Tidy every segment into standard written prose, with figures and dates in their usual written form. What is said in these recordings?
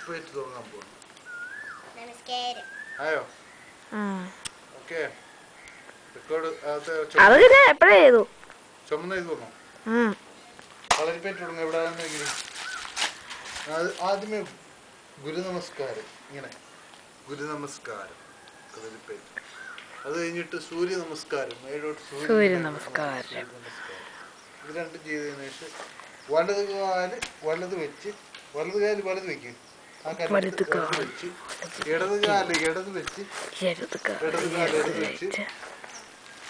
കളിപ്പയറ്റ് തുടങ്ങാൻ പോകുന്നു. ആയോ? ഓക്കെ. റെക്കോർഡ് ചുമന്ന ഇത് വന്നോ? കളരിപ്പയറ്റ് തുടങ്ങാം. എവിടെയാണെന്നെങ്കിലും ആദ്യമേ ഗുരു നമസ്കാരം. ഇങ്ങനെ ഗുരു നമസ്കാരം, കളരിപ്പയറ്റ്. അത് കഴിഞ്ഞിട്ട് സൂര്യ നമസ്കാരം, മേലോട്ട് സൂര്യ നമസ്കാരം. ഇത് രണ്ടും ചെയ്തതിനു ശേഷം വലത് വെച്ച് വലത് വെക്കും. ആ കല്ലെടുത്ത് വെച്ച് ഇടത് കാല് ഇടത് വെച്ച്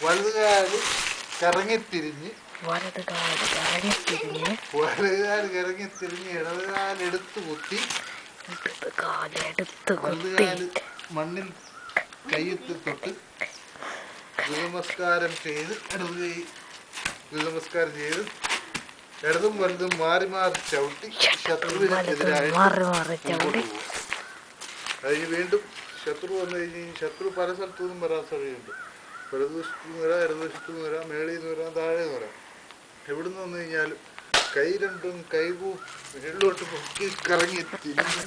വലത് കാല് കറങ്ങിത്തിരിഞ്ഞ് ഇടത് കാലെടുത്ത് കുത്തി വലത് കാല് മണ്ണിൽ കൈയെത്തി തൊട്ട് ഗുരുനമസ്കാരം ചെയ്ത് ഗുരുനമസ്കാരം ചെയ്ത് ഇടതും വലതും മാറി മാറി ചവിട്ടി ശത്രുവിനെതിരായിട്ട് അതിന് വീണ്ടും ശത്രു വന്നു കഴിഞ്ഞ് ശത്രു പല സ്ഥലത്തു നിന്നും വരാൻ സാധ്യതയുണ്ട്. വലതുവശത്തു നിന്ന് വരാം, ഇടതുവശത്തു നിന്ന് വരാം, മേളിൽ നിന്ന് വരാം, താഴെ നിന്ന് വരാം. എവിടെ നിന്ന് വന്നു കഴിഞ്ഞാലും കൈ രണ്ടും മേളിലോട്ട് പൊക്കി കറങ്ങി തിരിഞ്ഞ്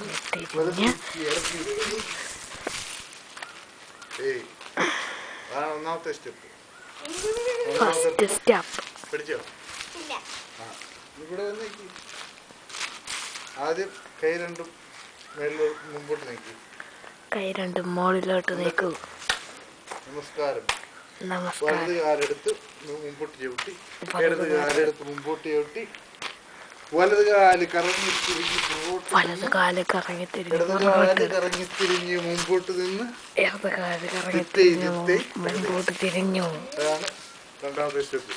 ഒന്നാമത്തെ സ്റ്റെപ്പ്. പഠിച്ചോ? ഇവിടെ വന്നേക്ക്. ആദ്യം കൈ രണ്ടും മേളിലോട്ട് മുമ്പോട്ട് നീക്കി. കൈ രണ്ടും മുകളിലോട്ട് നീക്കൂ. നമസ്കാരം. വലത് കാലെടുത്ത് മുമ്പോട്ട് ചവിട്ടി, ഇടത് കാലെടുത്ത് മുമ്പോട്ട് ചവിട്ടി, വലത് കാല് കറങ്ങി തിരിഞ്ഞ് ഇടത് കാല് കറങ്ങി തിരിഞ്ഞ് മുമ്പോട്ട് നിന്ന് ഇടത് കാല് കറങ്ങി മുമ്പോട്ട് തിരിഞ്ഞു. അതാണ് രണ്ടാമത്തെ സ്റ്റെപ്പ്.